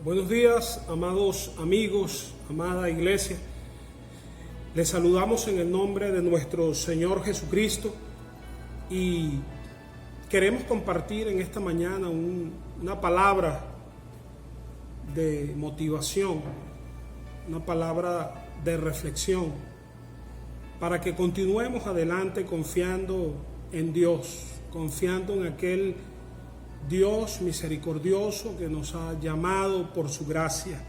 Buenos días, amados amigos, amada iglesia. Les saludamos en el nombre de nuestro Señor Jesucristo y queremos compartir en esta mañana una palabra de motivación, una palabra de reflexión, para que continuemos adelante confiando en Dios, confiando en aquel Dios misericordioso que nos ha llamado por su gracia.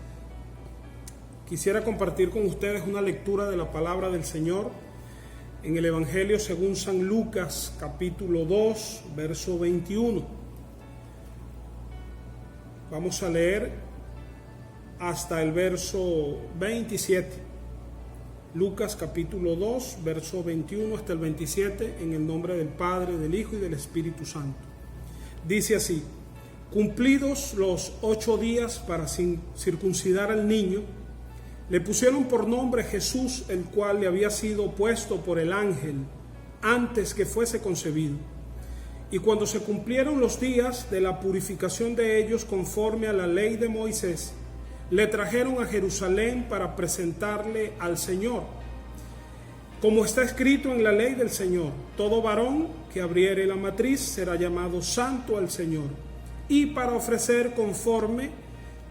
Quisiera compartir con ustedes una lectura de la palabra del Señor en el Evangelio según San Lucas, capítulo 2, verso 21. Vamos a leer hasta el verso 27. Lucas capítulo 2, verso 21 hasta el 27, en el nombre del Padre, del Hijo y del Espíritu Santo. Dice así: cumplidos los 8 días para circuncidar al niño, le pusieron por nombre Jesús, el cual le había sido puesto por el ángel antes que fuese concebido. Y cuando se cumplieron los días de la purificación de ellos conforme a la ley de Moisés, le trajeron a Jerusalén para presentarle al Señor. Como está escrito en la ley del Señor, todo varón que abriere la matriz será llamado santo al Señor, y para ofrecer conforme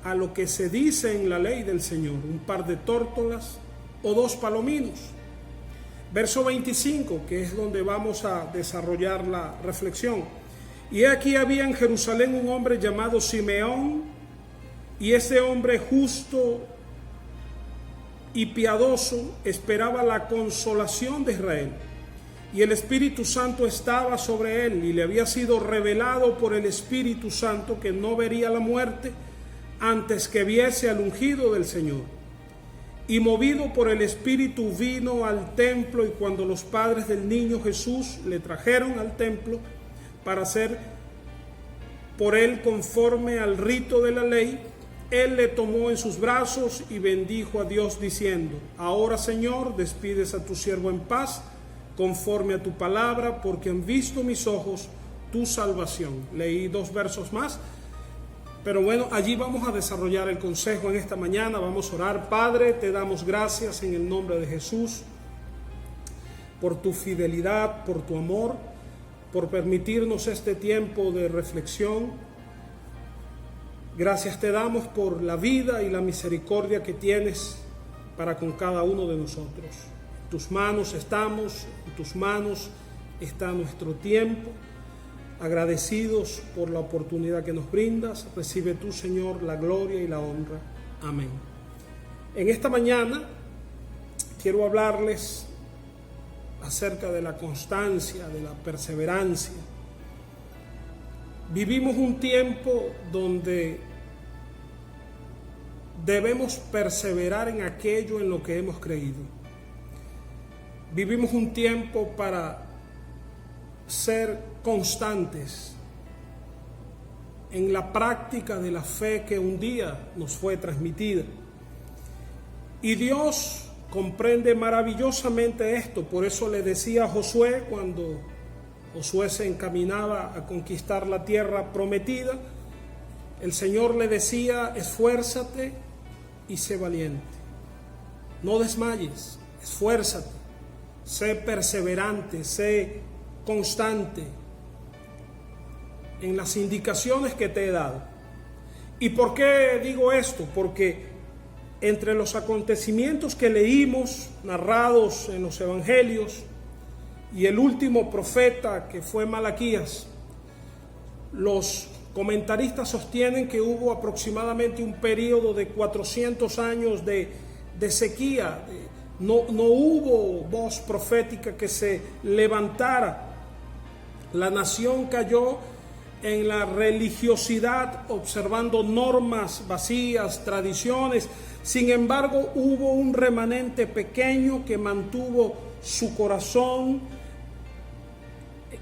a lo que se dice en la ley del Señor, un par de tórtolas o 2 palominos. Verso 25, que es donde vamos a desarrollar la reflexión. Y aquí había en Jerusalén un hombre llamado Simeón, y ese hombre justo y piadoso esperaba la consolación de Israel, y el Espíritu Santo estaba sobre él, y le había sido revelado por el Espíritu Santo que no vería la muerte antes que viese al ungido del Señor. Y movido por el Espíritu vino al templo, y cuando los padres del niño Jesús le trajeron al templo para hacer por él conforme al rito de la ley, él le tomó en sus brazos y bendijo a Dios diciendo: ahora, Señor, despides a tu siervo en paz, conforme a tu palabra, porque han visto mis ojos tu salvación. Leí 2 versos más, pero bueno, allí vamos a desarrollar el consejo en esta mañana. Vamos a orar. Padre, te damos gracias en el nombre de Jesús por tu fidelidad, por tu amor, por permitirnos este tiempo de reflexión. Gracias te damos por la vida y la misericordia que tienes para con cada uno de nosotros. En tus manos estamos, en tus manos está nuestro tiempo. Agradecidos por la oportunidad que nos brindas, recibe tú, Señor, la gloria y la honra. Amén. En esta mañana quiero hablarles acerca de la constancia, de la perseverancia. Vivimos un tiempo donde debemos perseverar en aquello en lo que hemos creído. Vivimos un tiempo para ser constantes en la práctica de la fe que un día nos fue transmitida. Y Dios comprende maravillosamente esto. Por eso le decía a Josué, cuando Josué se encaminaba a conquistar la tierra prometida, el Señor le decía: esfuérzate y sé valiente. No desmayes, esfuérzate, sé perseverante, sé constante en las indicaciones que te he dado. ¿Y por qué digo esto? Porque entre los acontecimientos que leímos, narrados en los evangelios, y el último profeta, que fue Malaquías, los comentaristas sostienen que hubo aproximadamente un periodo de 400 años de sequía. No hubo voz profética que se levantara. La nación cayó en la religiosidad, observando normas vacías, tradiciones. Sin embargo, hubo un remanente pequeño que mantuvo su corazón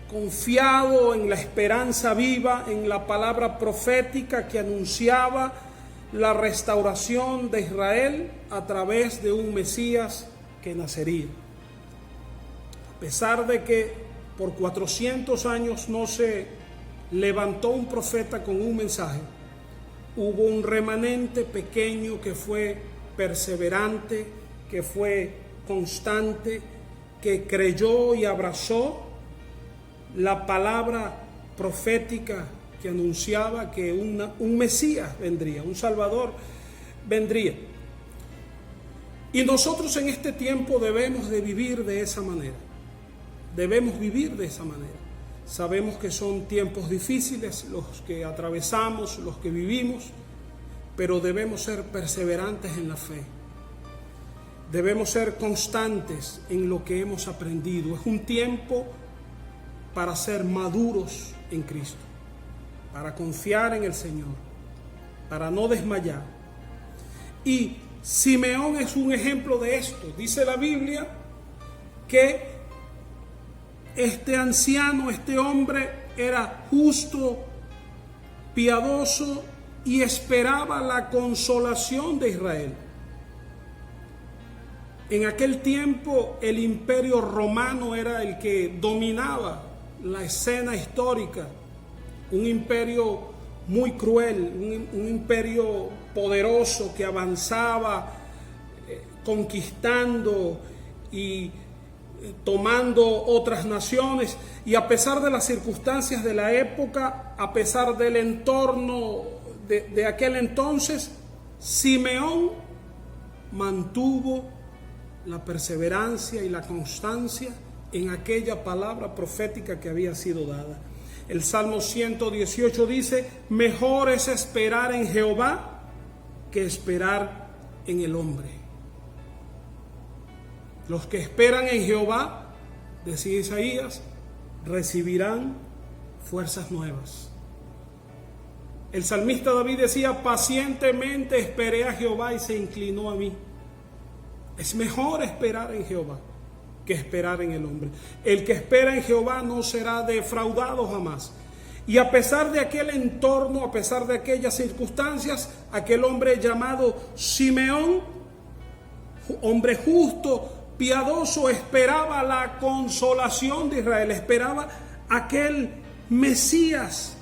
confiado en la esperanza viva, en la palabra profética que anunciaba la restauración de Israel a través de un Mesías que nacería. A pesar de que por 400 años no se levantó un profeta con un mensaje, hubo un remanente pequeño que fue perseverante, que fue constante, que creyó y abrazó la palabra profética que anunciaba que un Mesías vendría, un Salvador vendría. Y nosotros en este tiempo debemos de vivir de esa manera. Debemos vivir de esa manera. Sabemos que son tiempos difíciles los que atravesamos, los que vivimos, pero debemos ser perseverantes en la fe. Debemos ser constantes en lo que hemos aprendido. Es un tiempo para ser maduros en Cristo, para confiar en el Señor, para no desmayar. Y Simeón es un ejemplo de esto. Dice la Biblia que este anciano, este hombre, era justo, piadoso y esperaba la consolación de Israel. En aquel tiempo el imperio romano era el que dominaba la escena histórica, un imperio muy cruel, un imperio poderoso que avanzaba conquistando y tomando otras naciones, y a pesar de las circunstancias de la época, a pesar del entorno de aquel entonces, Simeón mantuvo la perseverancia y la constancia en aquella palabra profética que había sido dada. El Salmo 118 dice: mejor es esperar en Jehová que esperar en el hombre. Los que esperan en Jehová, decía Isaías, recibirán fuerzas nuevas. El salmista David decía: pacientemente esperé a Jehová y se inclinó a mí. Es mejor esperar en Jehová que esperar en el hombre. El que espera en Jehová no será defraudado jamás. Y a pesar de aquel entorno, a pesar de aquellas circunstancias, aquel hombre llamado Simeón, hombre justo, piadoso, esperaba la consolación de Israel, esperaba aquel Mesías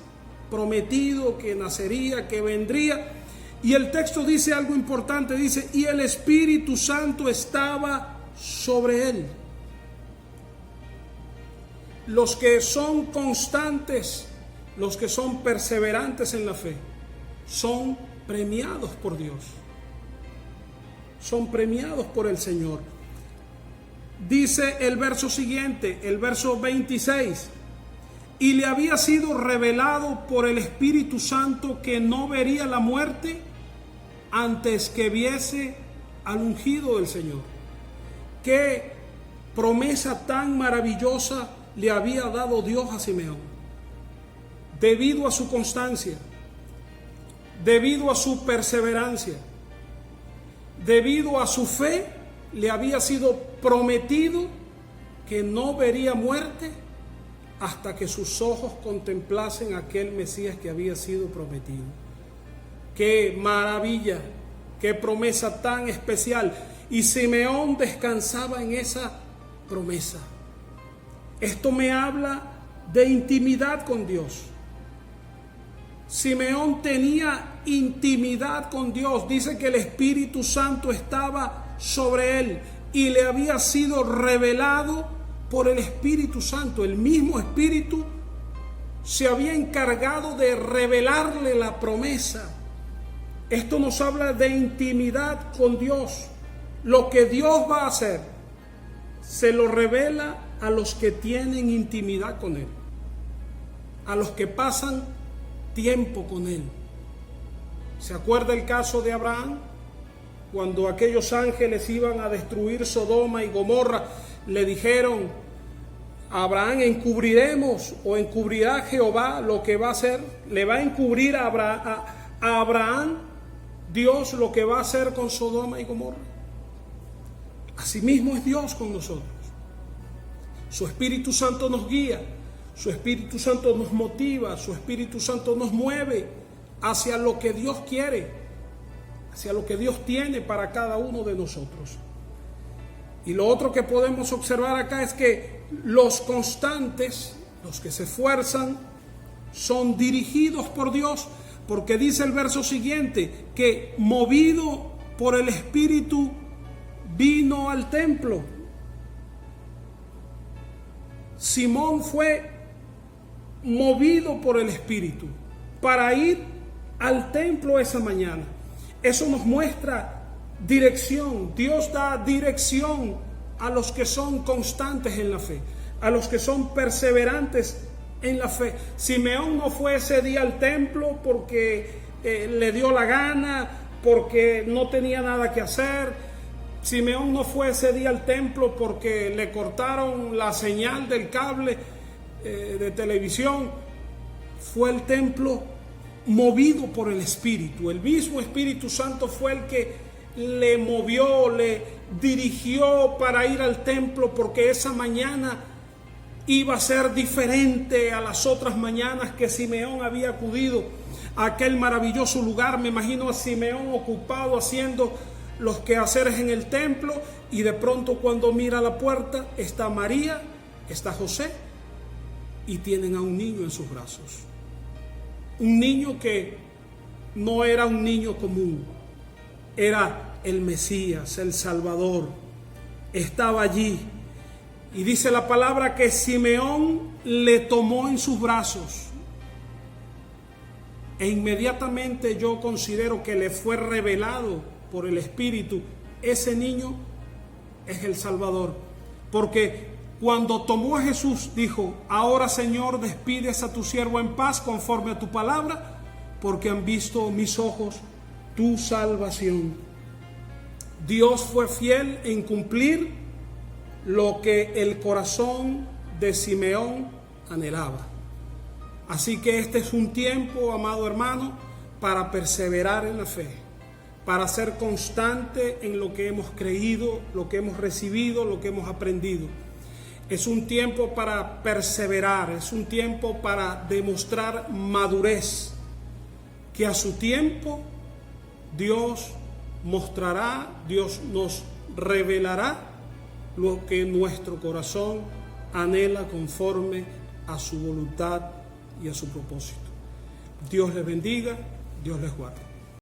prometido que nacería, que vendría. Y el texto dice algo importante, dice: y el Espíritu Santo estaba sobre él. Los que son constantes, los que son perseverantes en la fe, son premiados por Dios, son premiados por el Señor. Dice el verso siguiente, el verso 26: y le había sido revelado por el Espíritu Santo que no vería la muerte antes que viese al ungido del Señor. Qué promesa tan maravillosa le había dado Dios a Simeón. Debido a su constancia, debido a su perseverancia, debido a su fe, le había sido prometido que no vería muerte hasta que sus ojos contemplasen aquel Mesías que había sido prometido. ¡Qué maravilla! ¡Qué promesa tan especial! Y Simeón descansaba en esa promesa. Esto me habla de intimidad con Dios. Simeón tenía intimidad con Dios. Dice que el Espíritu Santo estaba sobre él y le había sido revelado por el Espíritu Santo. El mismo Espíritu se había encargado de revelarle la promesa. Esto nos habla de intimidad con Dios. Lo que Dios va a hacer se lo revela a los que tienen intimidad con Él, a los que pasan tiempo con Él. ¿Se acuerda el caso de Abraham? Cuando aquellos ángeles iban a destruir Sodoma y Gomorra, le dijeron a Abraham: encubriremos o encubrirá Jehová lo que va a hacer. Le va a encubrir a Abraham Dios lo que va a hacer con Sodoma y Gomorra. Asimismo es Dios con nosotros. Su Espíritu Santo nos guía, su Espíritu Santo nos motiva, su Espíritu Santo nos mueve hacia lo que Dios quiere, hacia lo que Dios tiene para cada uno de nosotros. Y lo otro que podemos observar acá es que los constantes, los que se esfuerzan, son dirigidos por Dios Porque dice el verso siguiente, que movido por el Espíritu vino al templo. Simón fue movido por el Espíritu para ir al templo esa mañana. Eso nos muestra dirección. Dios da dirección a los que son constantes en la fe, a los que son perseverantes en la fe. Simeón no fue ese día al templo porque le dio la gana, porque no tenía nada que hacer. Simeón no fue ese día al templo porque le cortaron la señal del cable de televisión. Fue al templo movido por el Espíritu. El mismo Espíritu Santo fue el que le movió, le dirigió para ir al templo, porque esa mañana iba a ser diferente a las otras mañanas que Simeón había acudido a aquel maravilloso lugar. Me imagino a Simeón ocupado haciendo los quehaceres en el templo, y de pronto cuando mira a la puerta está María, está José, y tienen a un niño en sus brazos. Un niño que no era un niño común, era el Mesías, el Salvador. Estaba allí. Y dice la palabra que Simeón le tomó en sus brazos. E inmediatamente yo considero que le fue revelado por el Espíritu: ese niño es el Salvador. Porque cuando tomó a Jesús, dijo: ahora, Señor, despides a tu siervo en paz conforme a tu palabra, porque han visto mis ojos tu salvación. Dios fue fiel en cumplir lo que el corazón de Simeón anhelaba. Así que este es un tiempo, amado hermano, para perseverar en la fe, para ser constante en lo que hemos creído, lo que hemos recibido, lo que hemos aprendido. Es un tiempo para perseverar, es un tiempo para demostrar madurez, que a su tiempo Dios mostrará, Dios nos revelará lo que nuestro corazón anhela conforme a su voluntad y a su propósito. Dios les bendiga, Dios les guarde.